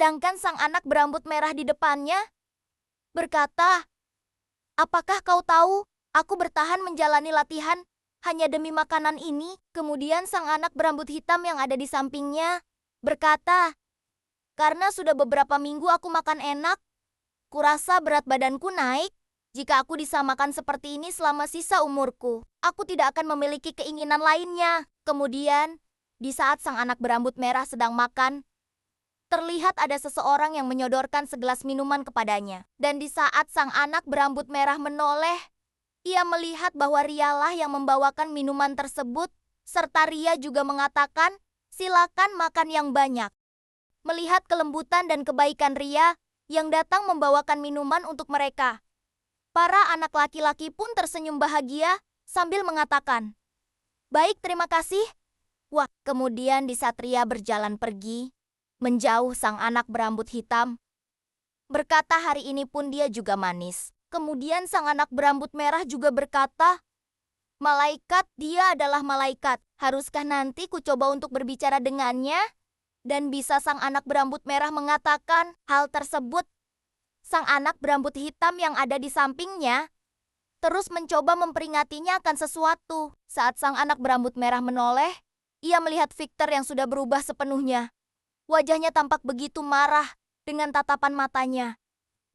Sedangkan sang anak berambut merah di depannya berkata, "Apakah kau tahu, aku bertahan menjalani latihan hanya demi makanan ini?" Kemudian sang anak berambut hitam yang ada di sampingnya berkata, "Karena sudah beberapa minggu aku makan enak, kurasa berat badanku naik. Jika aku disamakan seperti ini selama sisa umurku, aku tidak akan memiliki keinginan lainnya." Kemudian, di saat sang anak berambut merah sedang makan, terlihat ada seseorang yang menyodorkan segelas minuman kepadanya. Dan di saat sang anak berambut merah menoleh, ia melihat bahwa Rialah yang membawakan minuman tersebut, serta Ria juga mengatakan, "Silakan makan yang banyak." Melihat kelembutan dan kebaikan Ria yang datang membawakan minuman untuk mereka, para anak laki-laki pun tersenyum bahagia sambil mengatakan, "Baik, terima kasih." Wah, kemudian di saat Ria berjalan pergi, menjauh sang anak berambut hitam, berkata hari ini pun dia juga manis. Kemudian sang anak berambut merah juga berkata, "Malaikat, dia adalah malaikat. Haruskah nanti ku coba untuk berbicara dengannya?" Dan bisa sang anak berambut merah mengatakan hal tersebut, sang anak berambut hitam yang ada di sampingnya terus mencoba memperingatinya akan sesuatu. Saat sang anak berambut merah menoleh, ia melihat Victor yang sudah berubah sepenuhnya. Wajahnya tampak begitu marah dengan tatapan matanya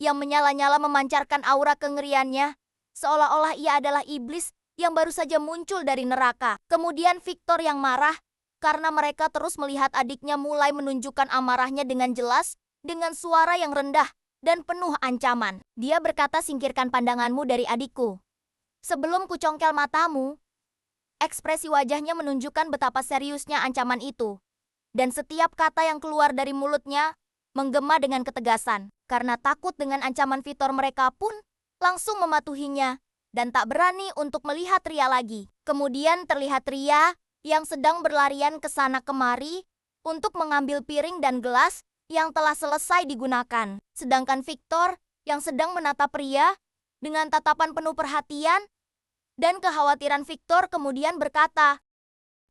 yang menyala-nyala memancarkan aura kengeriannya, seolah-olah ia adalah iblis yang baru saja muncul dari neraka. Kemudian Victor yang marah karena mereka terus melihat adiknya mulai menunjukkan amarahnya dengan jelas, dengan suara yang rendah dan penuh ancaman. Dia berkata, "Singkirkan pandanganmu dari adikku. Sebelum kucongkel matamu." Ekspresi wajahnya menunjukkan betapa seriusnya ancaman itu. Dan setiap kata yang keluar dari mulutnya menggema dengan ketegasan. Karena takut dengan ancaman Victor, mereka pun langsung mematuhinya dan tak berani untuk melihat Ria lagi. Kemudian terlihat Ria yang sedang berlarian ke sana kemari untuk mengambil piring dan gelas yang telah selesai digunakan. Sedangkan Victor yang sedang menatap Ria dengan tatapan penuh perhatian dan kekhawatiran. Victor kemudian berkata,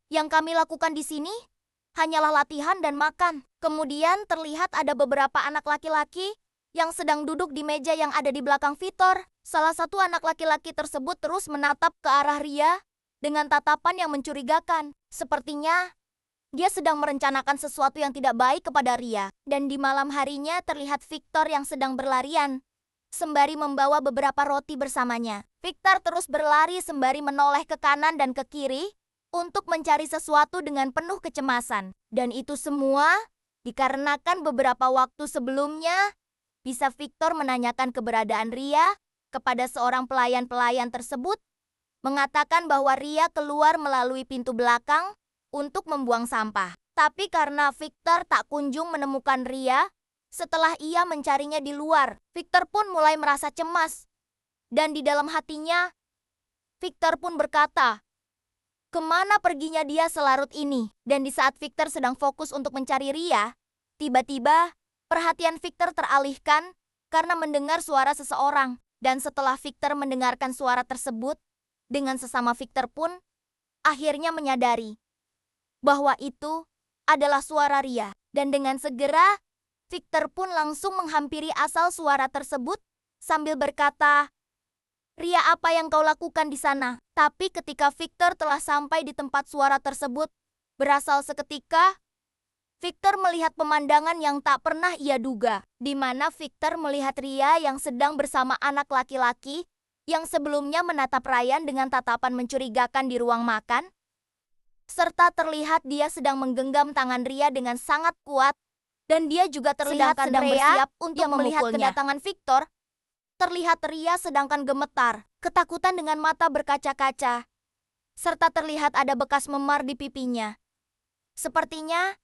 "Yang kami lakukan di sini hanyalah latihan dan makan." Kemudian terlihat ada beberapa anak laki-laki yang sedang duduk di meja yang ada di belakang Victor. Salah satu anak laki-laki tersebut terus menatap ke arah Ria dengan tatapan yang mencurigakan. Sepertinya dia sedang merencanakan sesuatu yang tidak baik kepada Ria. Dan di malam harinya terlihat Victor yang sedang berlarian sembari membawa beberapa roti bersamanya. Victor terus berlari sembari menoleh ke kanan dan ke kiri untuk mencari sesuatu dengan penuh kecemasan. Dan itu semua dikarenakan beberapa waktu sebelumnya bisa Victor menanyakan keberadaan Ria kepada seorang pelayan-pelayan tersebut, mengatakan bahwa Ria keluar melalui pintu belakang untuk membuang sampah. Tapi karena Victor tak kunjung menemukan Ria, setelah ia mencarinya di luar, Victor pun mulai merasa cemas. Dan di dalam hatinya, Victor pun berkata, "Kemana perginya dia selarut ini?" Dan di saat Victor sedang fokus untuk mencari Ria, tiba-tiba perhatian Victor teralihkan karena mendengar suara seseorang. Dan setelah Victor mendengarkan suara tersebut, dengan sesama Victor pun akhirnya menyadari bahwa itu adalah suara Ria. Dan dengan segera, Victor pun langsung menghampiri asal suara tersebut sambil berkata, "Ria, apa yang kau lakukan di sana?" Tapi ketika Victor telah sampai di tempat suara tersebut berasal seketika, Victor melihat pemandangan yang tak pernah ia duga, di mana Victor melihat Ria yang sedang bersama anak laki-laki yang sebelumnya menatap Ryan dengan tatapan mencurigakan di ruang makan, serta terlihat dia sedang menggenggam tangan Ria dengan sangat kuat, dan dia juga terlihat sedang bersiap untuk melihat kedatangan Victor. Terlihat Ria sedangkan gemetar, ketakutan dengan mata berkaca-kaca, serta terlihat ada bekas memar di pipinya. Sepertinya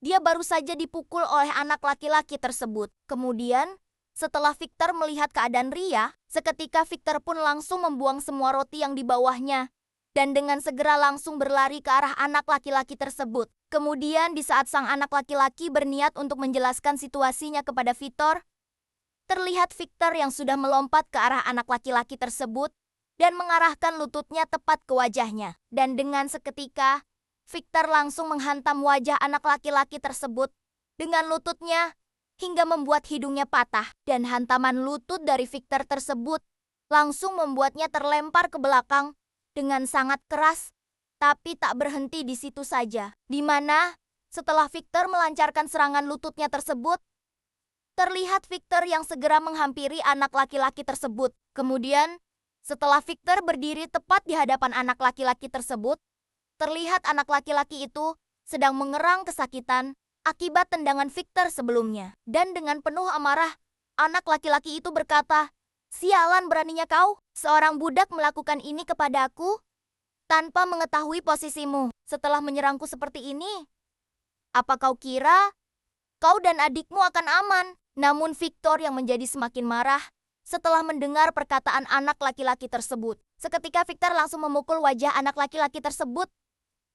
dia baru saja dipukul oleh anak laki-laki tersebut. Kemudian, setelah Victor melihat keadaan Ria, seketika Victor pun langsung membuang semua roti yang di bawahnya dan dengan segera langsung berlari ke arah anak laki-laki tersebut. Kemudian di saat sang anak laki-laki berniat untuk menjelaskan situasinya kepada Victor, terlihat Victor yang sudah melompat ke arah anak laki-laki tersebut dan mengarahkan lututnya tepat ke wajahnya. Dan dengan seketika, Victor langsung menghantam wajah anak laki-laki tersebut dengan lututnya hingga membuat hidungnya patah, dan hantaman lutut dari Victor tersebut langsung membuatnya terlempar ke belakang dengan sangat keras, tapi tak berhenti di situ saja. Di mana setelah Victor melancarkan serangan lututnya tersebut, terlihat Victor yang segera menghampiri anak laki-laki tersebut. Kemudian, setelah Victor berdiri tepat di hadapan anak laki-laki tersebut, terlihat anak laki-laki itu sedang mengerang kesakitan akibat tendangan Victor sebelumnya. Dan dengan penuh amarah, anak laki-laki itu berkata, "Sialan beraninya kau, seorang budak melakukan ini kepadaku tanpa mengetahui posisimu setelah menyerangku seperti ini. Apa kau kira kau dan adikmu akan aman?" Namun Victor yang menjadi semakin marah setelah mendengar perkataan anak laki-laki tersebut. Seketika Victor langsung memukul wajah anak laki-laki tersebut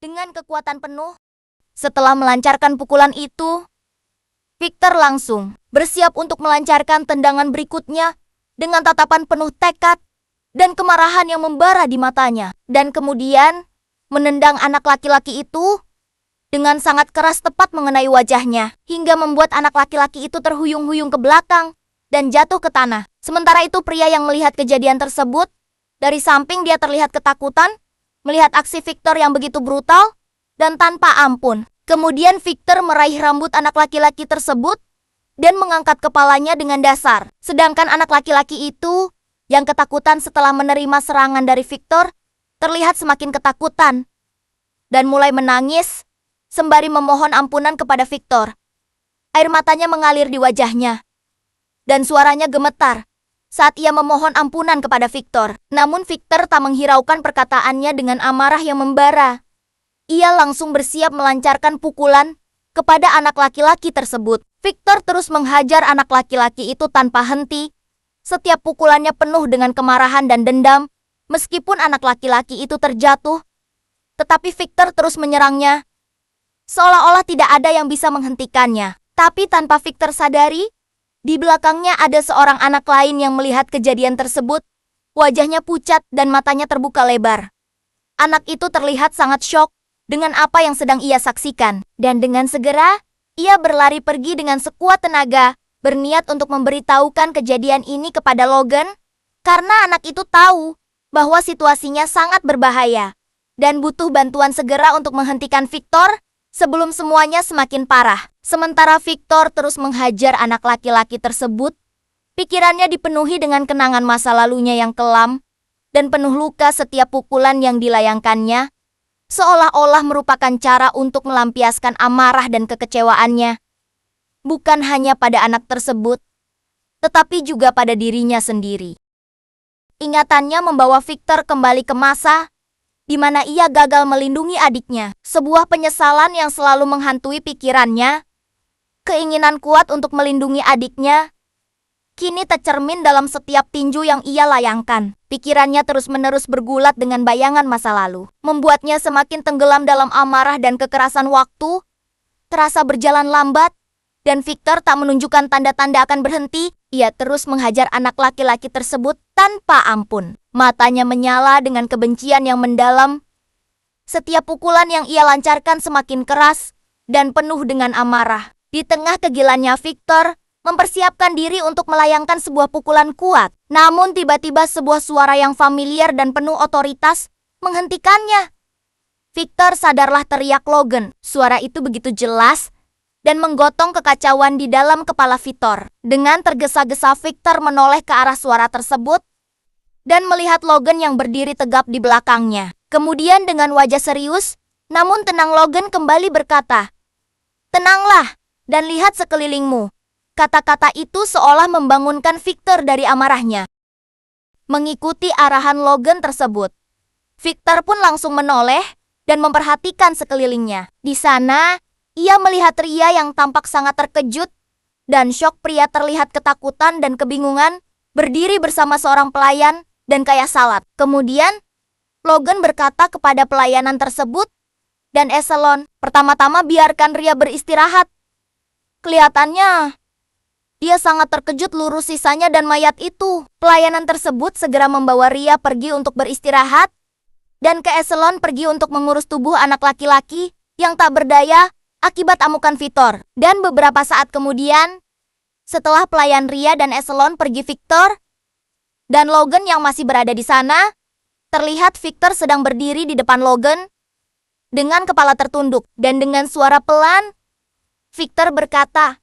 dengan kekuatan penuh. Setelah melancarkan pukulan itu, Victor langsung bersiap untuk melancarkan tendangan berikutnya dengan tatapan penuh tekad dan kemarahan yang membara di matanya. Dan kemudian menendang anak laki-laki itu dengan sangat keras tepat mengenai wajahnya, hingga membuat anak laki-laki itu terhuyung-huyung ke belakang dan jatuh ke tanah. Sementara itu pria yang melihat kejadian tersebut, dari samping dia terlihat ketakutan, melihat aksi Victor yang begitu brutal dan tanpa ampun. Kemudian Victor meraih rambut anak laki-laki tersebut dan mengangkat kepalanya dengan dasar. Sedangkan anak laki-laki itu yang ketakutan setelah menerima serangan dari Victor, terlihat semakin ketakutan dan mulai menangis sembari memohon ampunan kepada Victor. Air matanya mengalir di wajahnya, dan suaranya gemetar saat ia memohon ampunan kepada Victor. Namun Victor tak menghiraukan perkataannya dengan amarah yang membara. Ia langsung bersiap melancarkan pukulan kepada anak laki-laki tersebut. Victor terus menghajar anak laki-laki itu tanpa henti. Setiap pukulannya penuh dengan kemarahan dan dendam. Meskipun anak laki-laki itu terjatuh, tetapi Victor terus menyerangnya seolah-olah tidak ada yang bisa menghentikannya. Tapi tanpa Victor sadari, di belakangnya ada seorang anak lain yang melihat kejadian tersebut. Wajahnya pucat dan matanya terbuka lebar. Anak itu terlihat sangat syok dengan apa yang sedang ia saksikan. Dan dengan segera, ia berlari pergi dengan sekuat tenaga, berniat untuk memberitahukan kejadian ini kepada Logan, karena anak itu tahu bahwa situasinya sangat berbahaya dan butuh bantuan segera untuk menghentikan Victor sebelum semuanya semakin parah. Sementara Victor terus menghajar anak laki-laki tersebut, pikirannya dipenuhi dengan kenangan masa lalunya yang kelam dan penuh luka. Setiap pukulan yang dilayangkannya seolah-olah merupakan cara untuk melampiaskan amarah dan kekecewaannya, bukan hanya pada anak tersebut, tetapi juga pada dirinya sendiri. Ingatannya membawa Victor kembali ke masa di mana ia gagal melindungi adiknya. Sebuah penyesalan yang selalu menghantui pikirannya. Keinginan kuat untuk melindungi adiknya kini tercermin dalam setiap tinju yang ia layangkan. Pikirannya terus-menerus bergulat dengan bayangan masa lalu, membuatnya semakin tenggelam dalam amarah dan kekerasan. Waktu terasa berjalan lambat, dan Victor tak menunjukkan tanda-tanda akan berhenti. Ia terus menghajar anak laki-laki tersebut tanpa ampun. Matanya menyala dengan kebencian yang mendalam. Setiap pukulan yang ia lancarkan semakin keras dan penuh dengan amarah. Di tengah kegilannya, Victor mempersiapkan diri untuk melayangkan sebuah pukulan kuat. Namun tiba-tiba sebuah suara yang familiar dan penuh otoritas menghentikannya. "Victor, sadarlah!" teriak Logan. Suara itu begitu jelas dan menggotong kekacauan di dalam kepala Victor. Dengan tergesa-gesa Victor menoleh ke arah suara tersebut dan melihat Logan yang berdiri tegap di belakangnya. Kemudian dengan wajah serius, namun tenang, Logan kembali berkata, "Tenanglah dan lihat sekelilingmu." Kata-kata itu seolah membangunkan Victor dari amarahnya. Mengikuti arahan Logan tersebut, Victor pun langsung menoleh dan memperhatikan sekelilingnya. Di sana, ia melihat Ria yang tampak sangat terkejut dan syok. Pria terlihat ketakutan dan kebingungan, berdiri bersama seorang pelayan dan kayak salat. Kemudian, Logan berkata kepada pelayanan tersebut dan eselon, "Pertama-tama biarkan Ria beristirahat." Kelihatannya dia sangat terkejut. Lurus sisanya dan mayat itu. Pelayanan tersebut segera membawa Ria pergi untuk beristirahat, dan ke eselon pergi untuk mengurus tubuh anak laki-laki yang tak berdaya akibat amukan Victor. Dan beberapa saat kemudian, Setelah pelayan Ria dan Eselon pergi, Victor dan Logan yang masih berada di sana, terlihat Victor sedang berdiri di depan Logan dengan kepala tertunduk, dan dengan suara pelan, Victor berkata,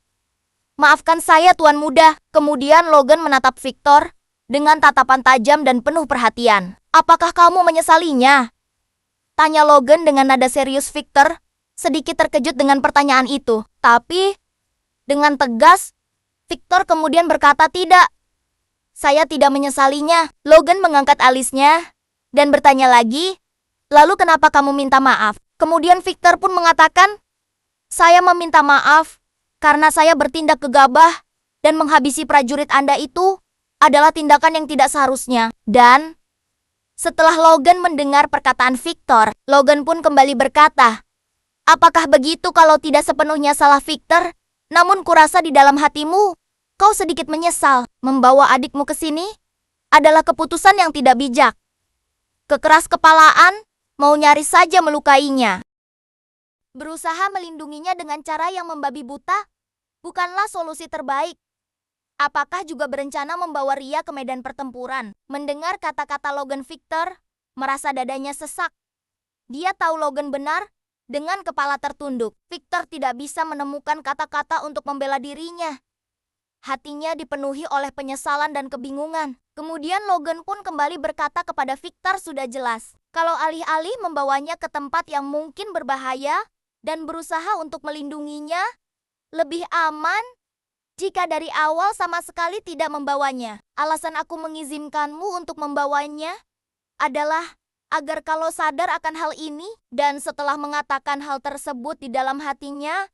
"Maafkan saya, Tuan Muda." Kemudian Logan menatap Victor dengan tatapan tajam dan penuh perhatian. "Apakah kamu menyesalinya?" tanya Logan dengan nada serius. Victor sedikit terkejut dengan pertanyaan itu, tapi dengan tegas, Victor kemudian berkata, "Tidak, saya tidak menyesalinya." Logan mengangkat alisnya dan bertanya lagi, "Lalu kenapa kamu minta maaf?" Kemudian Victor pun mengatakan, "Saya meminta maaf karena saya bertindak gegabah dan menghabisi prajurit Anda itu adalah tindakan yang tidak seharusnya." Dan setelah Logan mendengar perkataan Victor, Logan pun kembali berkata, "Apakah begitu kalau tidak sepenuhnya salah Victor? Namun kurasa di dalam hatimu, kau sedikit menyesal. Membawa adikmu ke sini adalah keputusan yang tidak bijak. Kekeras kepalaan, mau nyaris saja melukainya. Berusaha melindunginya dengan cara yang membabi buta bukanlah solusi terbaik. Apakah juga berencana membawa Ria ke medan pertempuran?" Mendengar kata-kata Logan, Victor merasa dadanya sesak. Dia tahu Logan benar. Dengan kepala tertunduk, Victor tidak bisa menemukan kata-kata untuk membela dirinya. Hatinya dipenuhi oleh penyesalan dan kebingungan. Kemudian Logan pun kembali berkata kepada Victor, "Sudah jelas, kalau alih-alih membawanya ke tempat yang mungkin berbahaya dan berusaha untuk melindunginya, lebih aman jika dari awal sama sekali tidak membawanya. Alasan aku mengizinkanmu untuk membawanya adalah agar kalau sadar akan hal ini." Dan setelah mengatakan hal tersebut di dalam hatinya,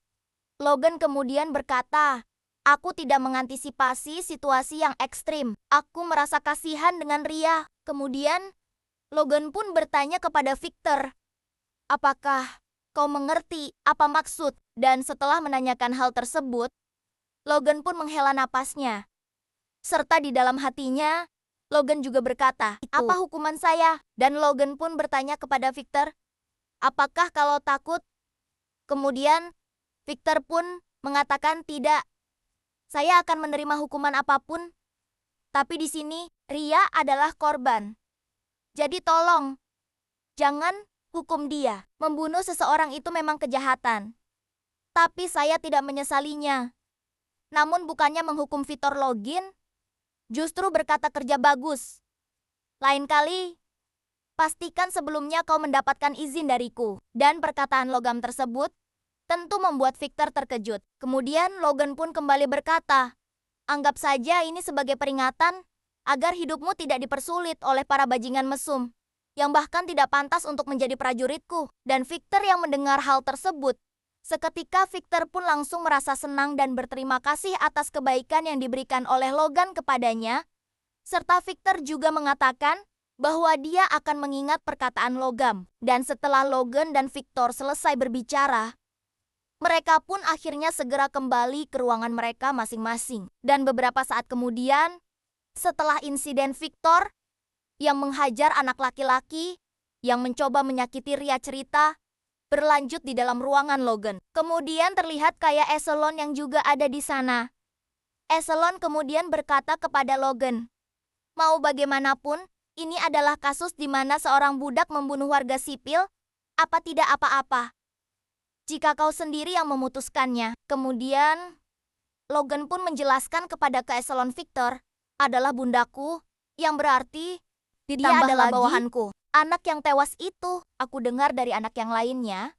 Logan kemudian berkata, "Aku tidak mengantisipasi situasi yang ekstrim. Aku merasa kasihan dengan Ria." Kemudian Logan pun bertanya kepada Victor, "Apakah kau mengerti apa maksud?" Dan setelah menanyakan hal tersebut, Logan pun menghela napasnya. Serta di dalam hatinya, Logan juga berkata, "Apa hukuman saya?" Dan Logan pun bertanya kepada Victor, "Apakah kalau takut?" Kemudian Victor pun mengatakan, "Tidak, saya akan menerima hukuman apapun. Tapi di sini Ria adalah korban. Jadi tolong, jangan hukum dia. Membunuh seseorang itu memang kejahatan. Tapi saya tidak menyesalinya. Namun bukannya menghukum Victor, Logan justru berkata kerja bagus. Lain kali, pastikan sebelumnya kau mendapatkan izin dariku." Dan perkataan Logan tersebut tentu membuat Victor terkejut. Kemudian Logan pun kembali berkata, "Anggap saja ini sebagai peringatan agar hidupmu tidak dipersulit oleh para bajingan mesum yang bahkan tidak pantas untuk menjadi prajuritku." Dan Victor yang mendengar hal tersebut, seketika Victor pun langsung merasa senang dan berterima kasih atas kebaikan yang diberikan oleh Logan kepadanya. Serta Victor juga mengatakan bahwa dia akan mengingat perkataan Logan. Dan setelah Logan dan Victor selesai berbicara, mereka pun akhirnya segera kembali ke ruangan mereka masing-masing. Dan beberapa saat kemudian, setelah insiden Victor yang menghajar anak laki-laki yang mencoba menyakiti Ria cerita berlanjut di dalam ruangan Logan. Kemudian terlihat kayak Eselon yang juga ada di sana. Eselon kemudian berkata kepada Logan, "Mau bagaimanapun, ini adalah kasus di mana seorang budak membunuh warga sipil. Apa tidak apa-apa jika kau sendiri yang memutuskannya." Kemudian Logan pun menjelaskan kepada Eselon, "Victor adalah bundaku, yang berarti dia adalah bawahanku. Anak yang tewas itu aku dengar dari anak yang lainnya.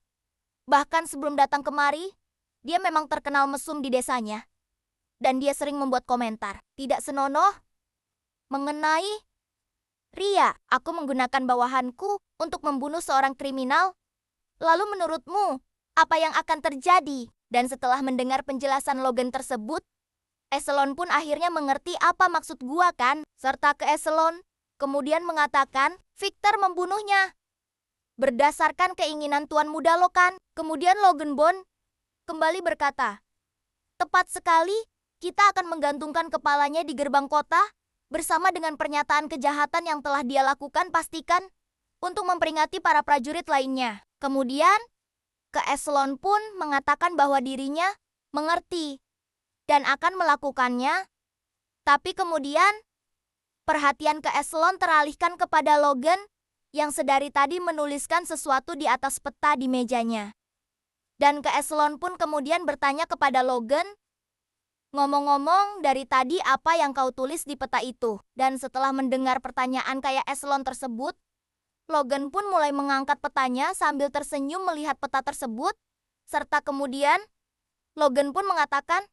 Bahkan sebelum datang kemari, dia memang terkenal mesum di desanya. Dan dia sering membuat komentar tidak senonoh mengenai Ria. Aku menggunakan bawahanku untuk membunuh seorang kriminal. Lalu menurutmu, apa yang akan terjadi?" Dan setelah mendengar penjelasan Logan tersebut, Eselon pun akhirnya mengerti apa maksud gua kan. Serta Eselon kemudian mengatakan, "Victor membunuhnya berdasarkan keinginan Tuan Muda Logan." Kemudian Logan Bond kembali berkata, "Tepat sekali, kita akan menggantungkan kepalanya di gerbang kota bersama dengan pernyataan kejahatan yang telah dia lakukan, pastikan untuk memperingati para prajurit lainnya." Kemudian Eselon pun mengatakan bahwa dirinya mengerti dan akan melakukannya. Tapi kemudian, perhatian Keeselon teralihkan kepada Logan yang sedari tadi menuliskan sesuatu di atas peta di mejanya. Dan Keeselon pun kemudian bertanya kepada Logan, "Ngomong-ngomong, dari tadi apa yang kau tulis di peta itu?" Dan setelah mendengar pertanyaan Keeselon tersebut, Logan pun mulai mengangkat petanya sambil tersenyum melihat peta tersebut, serta kemudian Logan pun mengatakan,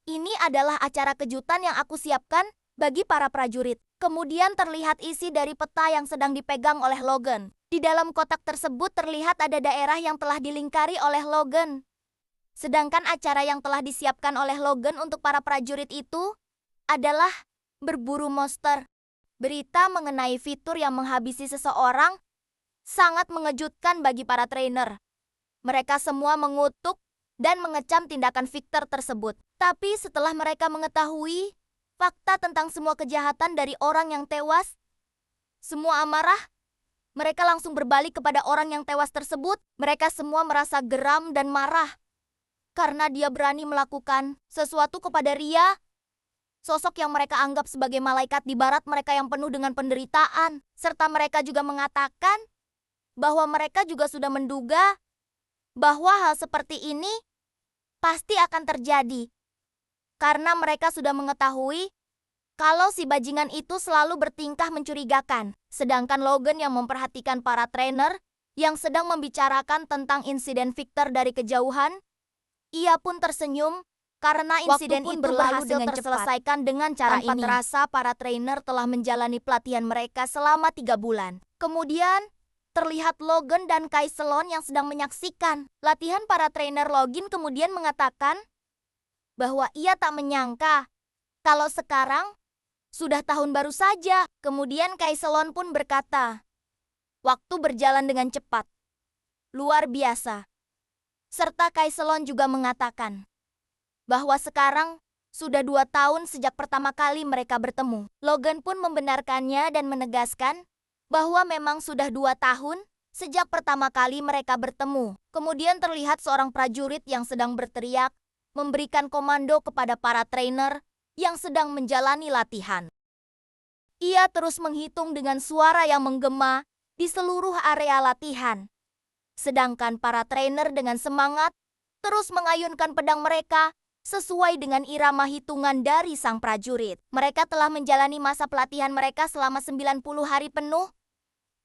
"Ini adalah acara kejutan yang aku siapkan bagi para prajurit." Kemudian terlihat isi dari peta yang sedang dipegang oleh Logan. Di dalam kotak tersebut terlihat ada daerah yang telah dilingkari oleh Logan. Sedangkan acara yang telah disiapkan oleh Logan untuk para prajurit itu adalah berburu monster. Berita mengenai fitur yang menghabisi seseorang sangat mengejutkan bagi para trainer. Mereka semua mengutuk dan mengecam tindakan Victor tersebut. Tapi setelah mereka mengetahui fakta tentang semua kejahatan dari orang yang tewas, semua amarah. Mereka langsung berbalik kepada orang yang tewas tersebut. Mereka semua merasa geram dan marah karena dia berani melakukan sesuatu kepada Ria, sosok yang mereka anggap sebagai malaikat di barat mereka yang penuh dengan penderitaan. Serta mereka juga mengatakan bahwa mereka juga sudah menduga bahwa hal seperti ini pasti akan terjadi. Karena mereka sudah mengetahui kalau si bajingan itu selalu bertingkah mencurigakan. Sedangkan Logan yang memperhatikan para trainer yang sedang membicarakan tentang insiden Victor dari kejauhan, ia pun tersenyum karena insiden itu berhasil terselesaikan dengan cara ini. Tanpa terasa para trainer telah menjalani pelatihan mereka selama 3 bulan. Kemudian terlihat Logan dan Keeselon yang sedang menyaksikan latihan para trainer. Logan kemudian mengatakan bahwa ia tak menyangka kalau sekarang sudah tahun baru saja. Kemudian Keeselon pun berkata, "Waktu berjalan dengan cepat. Luar biasa." Serta Keeselon juga mengatakan bahwa sekarang sudah 2 tahun sejak pertama kali mereka bertemu. Logan pun membenarkannya dan menegaskan bahwa memang sudah 2 tahun sejak pertama kali mereka bertemu. Kemudian terlihat seorang prajurit yang sedang berteriak, memberikan komando kepada para trainer yang sedang menjalani latihan. Ia terus menghitung dengan suara yang menggema di seluruh area latihan. Sedangkan para trainer dengan semangat terus mengayunkan pedang mereka sesuai dengan irama hitungan dari sang prajurit. Mereka telah menjalani masa pelatihan mereka selama 90 hari penuh.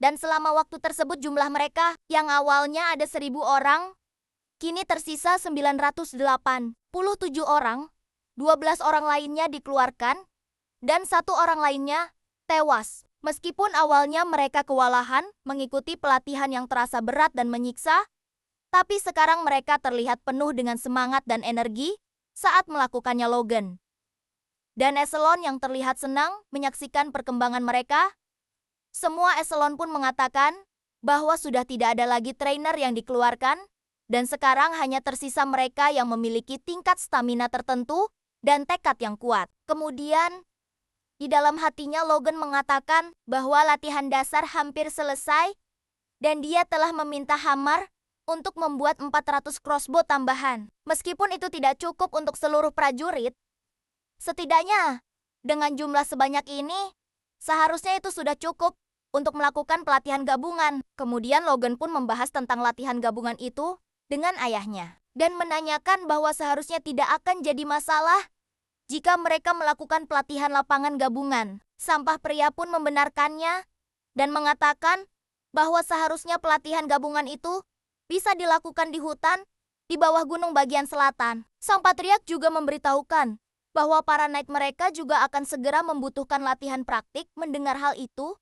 Dan selama waktu tersebut jumlah mereka yang awalnya ada 1.000 orang, kini tersisa 987 orang, 12 orang lainnya dikeluarkan, dan 1 orang lainnya tewas. Meskipun awalnya mereka kewalahan mengikuti pelatihan yang terasa berat dan menyiksa, tapi sekarang mereka terlihat penuh dengan semangat dan energi saat melakukannya. Logan dan Eselon yang terlihat senang menyaksikan perkembangan mereka. Semua Eselon pun mengatakan bahwa sudah tidak ada lagi trainer yang dikeluarkan, dan sekarang hanya tersisa mereka yang memiliki tingkat stamina tertentu dan tekad yang kuat. Kemudian, di dalam hatinya Logan mengatakan bahwa latihan dasar hampir selesai dan dia telah meminta Hamar untuk membuat 400 crossbow tambahan. Meskipun itu tidak cukup untuk seluruh prajurit, setidaknya dengan jumlah sebanyak ini, seharusnya itu sudah cukup untuk melakukan pelatihan gabungan. Kemudian Logan pun membahas tentang latihan gabungan itu dengan ayahnya dan menanyakan bahwa seharusnya tidak akan jadi masalah jika mereka melakukan pelatihan lapangan gabungan. Sampah pria pun membenarkannya dan mengatakan bahwa seharusnya pelatihan gabungan itu bisa dilakukan di hutan di bawah gunung bagian selatan. Sang patriark juga memberitahukan bahwa para knight mereka juga akan segera membutuhkan latihan praktik. Mendengar hal itu,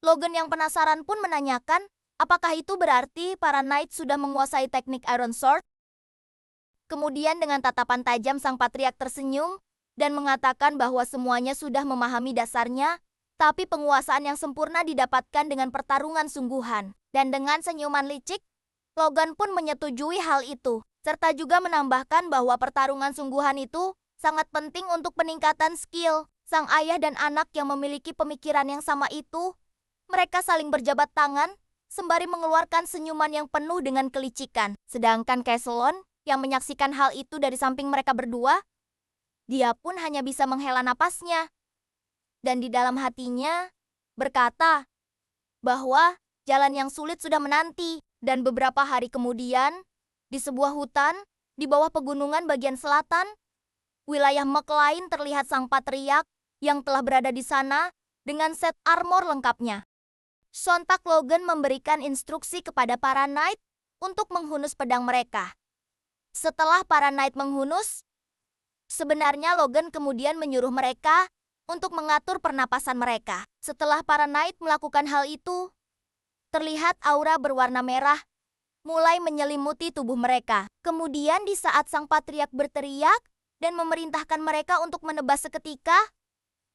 Logan yang penasaran pun menanyakan, apakah itu berarti para knight sudah menguasai teknik Iron Sword? Kemudian dengan tatapan tajam sang patriark tersenyum dan mengatakan bahwa semuanya sudah memahami dasarnya, tapi penguasaan yang sempurna didapatkan dengan pertarungan sungguhan. Dan dengan senyuman licik, Logan pun menyetujui hal itu, serta juga menambahkan bahwa pertarungan sungguhan itu sangat penting untuk peningkatan skill. Sang ayah dan anak yang memiliki pemikiran yang sama itu, mereka saling berjabat tangan, sembari mengeluarkan senyuman yang penuh dengan kelicikan. Sedangkan Keeselon yang menyaksikan hal itu dari samping mereka berdua, Dia pun hanya bisa menghela napasnya. Dan di dalam hatinya berkata bahwa jalan yang sulit sudah menanti. Dan beberapa hari kemudian, di sebuah hutan, di bawah pegunungan bagian selatan, wilayah McLean terlihat sang patriark yang telah berada di sana dengan set armor lengkapnya. Sontak Logan memberikan instruksi kepada para knight untuk menghunus pedang mereka. Setelah para knight menghunus, sebenarnya Logan kemudian menyuruh mereka untuk mengatur pernapasan mereka. Setelah para knight melakukan hal itu, terlihat aura berwarna merah mulai menyelimuti tubuh mereka. Kemudian di saat sang patriark berteriak dan memerintahkan mereka untuk menebas seketika,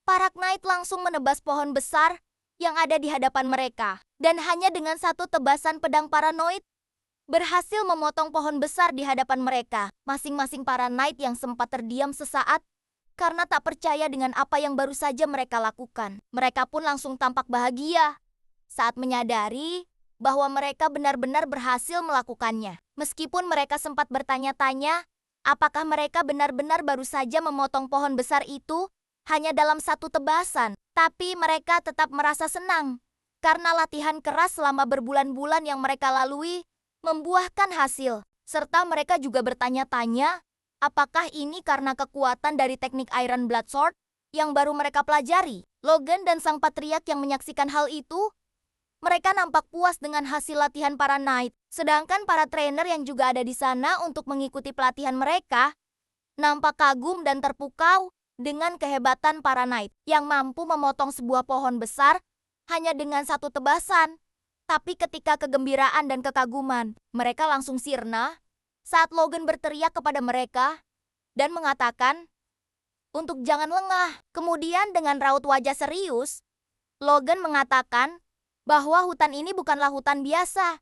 para knight langsung menebas pohon besar yang ada di hadapan mereka. Dan hanya dengan satu tebasan pedang paranoid, berhasil memotong pohon besar di hadapan mereka. Masing-masing para knight yang sempat terdiam sesaat karena tak percaya dengan apa yang baru saja mereka lakukan. Mereka pun langsung tampak bahagia saat menyadari bahwa mereka benar-benar berhasil melakukannya. Meskipun mereka sempat bertanya-tanya, apakah mereka benar-benar baru saja memotong pohon besar itu hanya dalam satu tebasan. Tapi mereka tetap merasa senang, karena latihan keras selama berbulan-bulan yang mereka lalui membuahkan hasil. Serta mereka juga bertanya-tanya, apakah ini karena kekuatan dari teknik Iron Blood Sword yang baru mereka pelajari. Logan dan sang patriark yang menyaksikan hal itu, mereka nampak puas dengan hasil latihan para knight. Sedangkan para trainer yang juga ada di sana untuk mengikuti pelatihan mereka, nampak kagum dan terpukau dengan kehebatan para knight yang mampu memotong sebuah pohon besar hanya dengan satu tebasan. Tapi ketika kegembiraan dan kekaguman, mereka langsung sirna saat Logan berteriak kepada mereka dan mengatakan untuk jangan lengah. Kemudian dengan raut wajah serius, Logan mengatakan bahwa hutan ini bukanlah hutan biasa.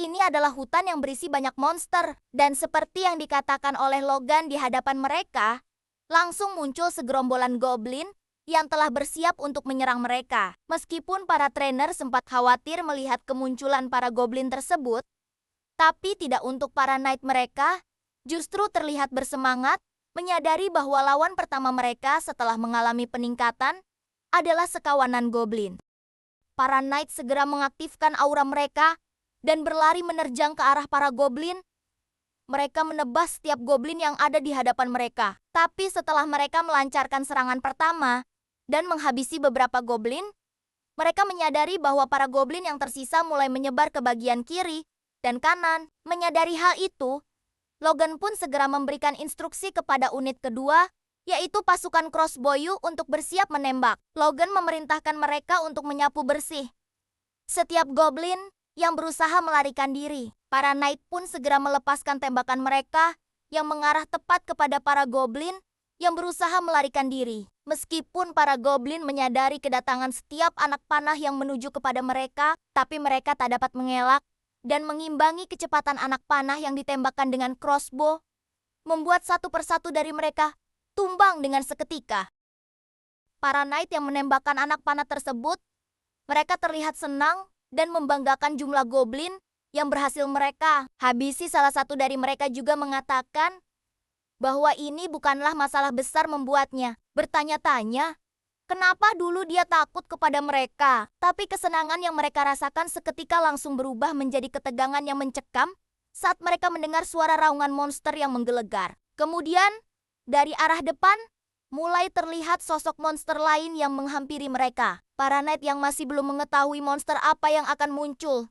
Ini adalah hutan yang berisi banyak monster. Dan seperti yang dikatakan oleh Logan di hadapan mereka, langsung muncul segerombolan goblin yang telah bersiap untuk menyerang mereka. Meskipun para trainer sempat khawatir melihat kemunculan para goblin tersebut, tapi tidak untuk para knight mereka, justru terlihat bersemangat, menyadari bahwa lawan pertama mereka setelah mengalami peningkatan adalah sekawanan goblin. Para knight segera mengaktifkan aura mereka dan berlari menerjang ke arah para goblin. Mereka menebas setiap goblin yang ada di hadapan mereka. Tapi setelah mereka melancarkan serangan pertama dan menghabisi beberapa goblin, mereka menyadari bahwa para goblin yang tersisa mulai menyebar ke bagian kiri dan kanan. Menyadari hal itu, Logan pun segera memberikan instruksi kepada unit kedua, yaitu pasukan crossbow untuk bersiap menembak. Logan memerintahkan mereka untuk menyapu bersih setiap goblin yang berusaha melarikan diri. Para knight pun segera melepaskan tembakan mereka yang mengarah tepat kepada para goblin yang berusaha melarikan diri. Meskipun para goblin menyadari kedatangan setiap anak panah yang menuju kepada mereka, tapi mereka tak dapat mengelak dan mengimbangi kecepatan anak panah yang ditembakkan dengan crossbow, membuat satu persatu dari mereka tumbang dengan seketika. Para knight yang menembakkan anak panah tersebut, mereka terlihat senang dan membanggakan jumlah goblin yang berhasil mereka habisi. Salah satu dari mereka juga mengatakan bahwa ini bukanlah masalah besar membuatnya bertanya-tanya kenapa dulu dia takut kepada mereka. Tapi kesenangan yang mereka rasakan seketika langsung berubah menjadi ketegangan yang mencekam saat mereka mendengar suara raungan monster yang menggelegar. Kemudian, dari arah depan, mulai terlihat sosok monster lain yang menghampiri mereka. Para knight yang masih belum mengetahui monster apa yang akan muncul,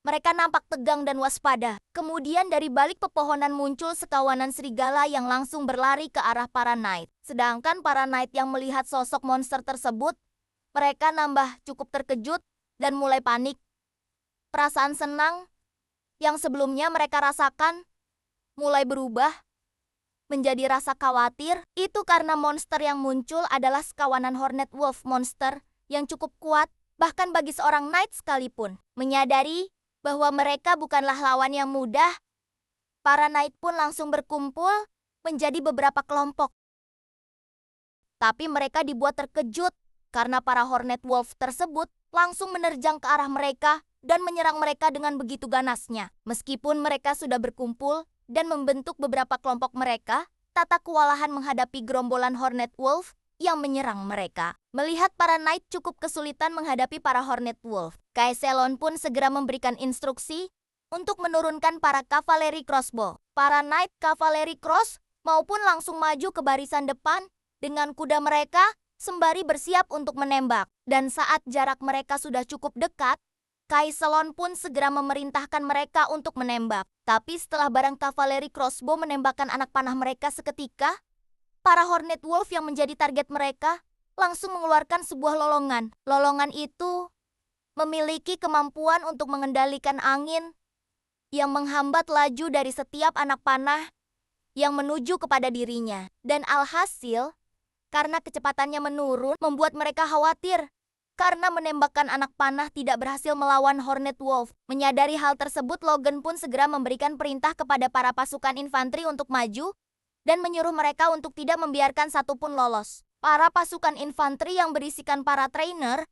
mereka nampak tegang dan waspada. Kemudian dari balik pepohonan muncul sekawanan serigala yang langsung berlari ke arah para knight. Sedangkan para knight yang melihat sosok monster tersebut, mereka nambah cukup terkejut dan mulai panik. Perasaan senang yang sebelumnya mereka rasakan mulai berubah menjadi rasa khawatir. Itu karena monster yang muncul adalah sekawanan Hornet Wolf monster yang cukup kuat, bahkan bagi seorang knight sekalipun. Menyadari bahwa mereka bukanlah lawan yang mudah, para knight pun langsung berkumpul menjadi beberapa kelompok. Tapi mereka dibuat terkejut karena para Hornet Wolf tersebut langsung menerjang ke arah mereka dan menyerang mereka dengan begitu ganasnya. Meskipun mereka sudah berkumpul dan membentuk beberapa kelompok mereka, tak kewalahan menghadapi gerombolan Hornet Wolf yang menyerang mereka. Melihat para Knight cukup kesulitan menghadapi para Hornet Wolf, Caescelon pun segera memberikan instruksi untuk menurunkan para kavaleri crossbow. Para Knight Cavalry Cross maupun langsung maju ke barisan depan dengan kuda mereka sembari bersiap untuk menembak. Dan saat jarak mereka sudah cukup dekat, Caescelon pun segera memerintahkan mereka untuk menembak. Tapi setelah barang kavaleri crossbow menembakkan anak panah mereka seketika, para Hornet Wolf yang menjadi target mereka langsung mengeluarkan sebuah lolongan. Lolongan itu memiliki kemampuan untuk mengendalikan angin yang menghambat laju dari setiap anak panah yang menuju kepada dirinya. Dan alhasil, karena kecepatannya menurun, membuat mereka khawatir karena menembakkan anak panah tidak berhasil melawan Hornet Wolf. Menyadari hal tersebut, Logan pun segera memberikan perintah kepada para pasukan infanteri untuk maju dan menyuruh mereka untuk tidak membiarkan satupun lolos. Para pasukan infanteri yang berisikan para trainer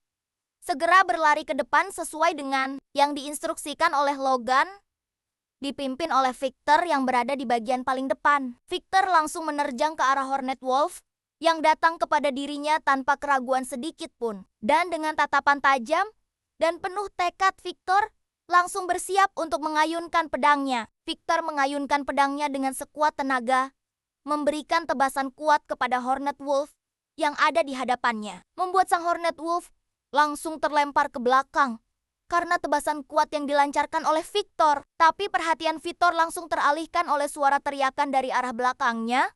segera berlari ke depan sesuai dengan yang diinstruksikan oleh Logan, dipimpin oleh Victor yang berada di bagian paling depan. Victor langsung menerjang ke arah Hornet Wolf yang datang kepada dirinya tanpa keraguan sedikit pun. Dan dengan tatapan tajam dan penuh tekad, Victor langsung bersiap untuk mengayunkan pedangnya. Victor mengayunkan pedangnya dengan sekuat tenaga, memberikan tebasan kuat kepada Hornet Wolf yang ada di hadapannya. Membuat sang Hornet Wolf langsung terlempar ke belakang karena tebasan kuat yang dilancarkan oleh Victor. Tapi perhatian Victor langsung teralihkan oleh suara teriakan dari arah belakangnya.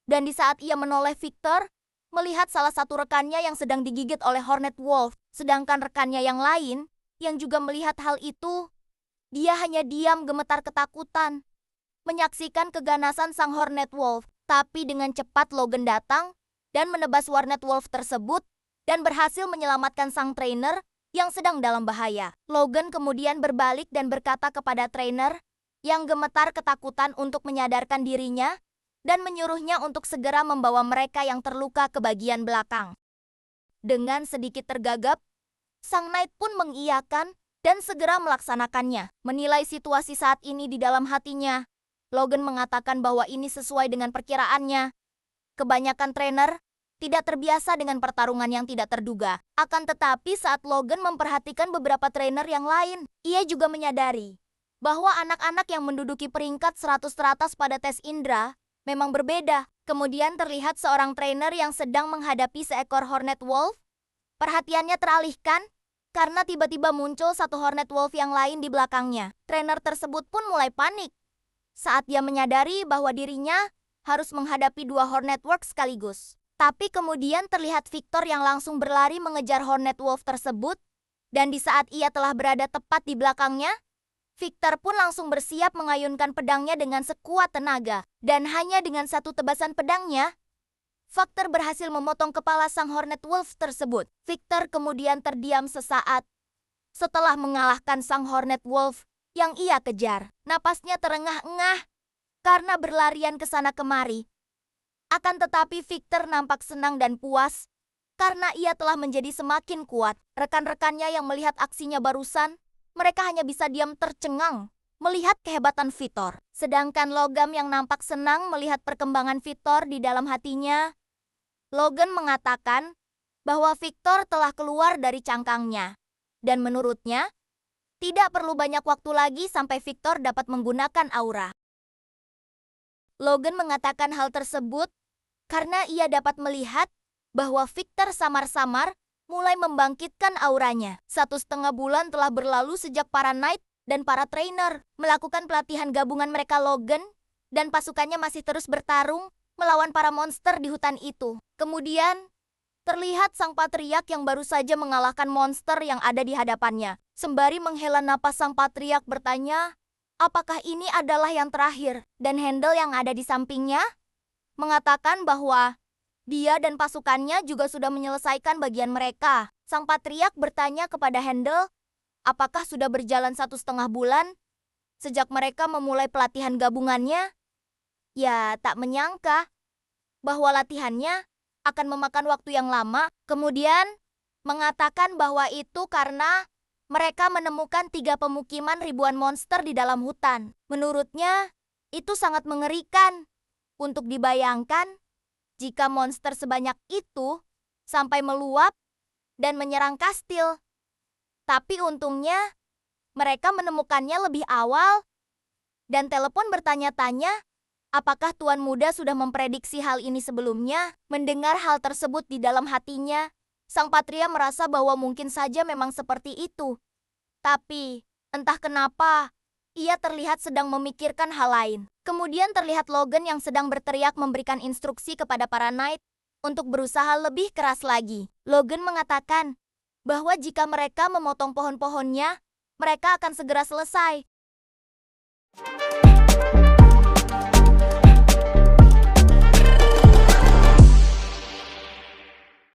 Dan di saat ia menoleh, Victor melihat salah satu rekannya yang sedang digigit oleh Hornet Wolf. Sedangkan rekannya yang lain yang juga melihat hal itu, dia hanya diam gemetar ketakutan menyaksikan keganasan sang Hornet Wolf. Tapi dengan cepat Logan datang dan menebas Hornet Wolf tersebut dan berhasil menyelamatkan sang trainer yang sedang dalam bahaya. Logan kemudian berbalik dan berkata kepada trainer yang gemetar ketakutan untuk menyadarkan dirinya dan menyuruhnya untuk segera membawa mereka yang terluka ke bagian belakang. Dengan sedikit tergagap, sang Knight pun mengiyakan dan segera melaksanakannya. Menilai situasi saat ini di dalam hatinya, Logan mengatakan bahwa ini sesuai dengan perkiraannya. Kebanyakan trainer tidak terbiasa dengan pertarungan yang tidak terduga. Akan tetapi saat Logan memperhatikan beberapa trainer yang lain, ia juga menyadari bahwa anak-anak yang menduduki peringkat 100 teratas pada tes indera memang berbeda. Kemudian terlihat seorang trainer yang sedang menghadapi seekor Hornet Wolf. Perhatiannya teralihkan karena tiba-tiba muncul satu Hornet Wolf yang lain di belakangnya. Trainer tersebut pun mulai panik saat dia menyadari bahwa dirinya harus menghadapi dua Hornet Wolf sekaligus. Tapi kemudian terlihat Victor yang langsung berlari mengejar Hornet Wolf tersebut. Dan di saat ia telah berada tepat di belakangnya, Victor pun langsung bersiap mengayunkan pedangnya dengan sekuat tenaga. Dan hanya dengan satu tebasan pedangnya, Victor berhasil memotong kepala sang Hornet Wolf tersebut. Victor kemudian terdiam sesaat setelah mengalahkan sang Hornet Wolf yang ia kejar. Napasnya terengah-engah karena berlarian ke sana kemari. Akan tetapi Victor nampak senang dan puas karena ia telah menjadi semakin kuat. Rekan-rekannya yang melihat aksinya barusan, mereka hanya bisa diam tercengang melihat kehebatan Victor. Sedangkan Logan yang nampak senang melihat perkembangan Victor di dalam hatinya, Logan mengatakan bahwa Victor telah keluar dari cangkangnya. Dan menurutnya, tidak perlu banyak waktu lagi sampai Victor dapat menggunakan aura. Logan mengatakan hal tersebut karena ia dapat melihat bahwa Victor samar-samar mulai membangkitkan auranya. 1,5 bulan telah berlalu sejak para Knight dan para trainer melakukan pelatihan gabungan mereka. Logan dan pasukannya masih terus bertarung melawan para monster di hutan itu. Kemudian, terlihat sang patriark yang baru saja mengalahkan monster yang ada di hadapannya. Sembari menghela napas, sang patriark bertanya, apakah ini adalah yang terakhir? Dan Handel yang ada di sampingnya mengatakan bahwa dia dan pasukannya juga sudah menyelesaikan bagian mereka. Sang patriark bertanya kepada Handel, apakah sudah berjalan 1,5 bulan sejak mereka memulai pelatihan gabungannya? Ya, tak menyangka bahwa latihannya akan memakan waktu yang lama. Kemudian mengatakan bahwa itu karena mereka menemukan 3 pemukiman ribuan monster di dalam hutan. Menurutnya, itu sangat mengerikan Untuk dibayangkan, jika monster sebanyak itu sampai meluap dan menyerang kastil. Tapi untungnya, mereka menemukannya lebih awal dan telepon bertanya-tanya, apakah Tuan Muda sudah memprediksi hal ini sebelumnya? Mendengar hal tersebut di dalam hatinya, Sang Patria merasa bahwa mungkin saja memang seperti itu. Tapi, entah kenapa, ia terlihat sedang memikirkan hal lain. Kemudian terlihat Logan yang sedang berteriak memberikan instruksi kepada para knight untuk berusaha lebih keras lagi. Logan mengatakan bahwa jika mereka memotong pohon-pohonnya, mereka akan segera selesai.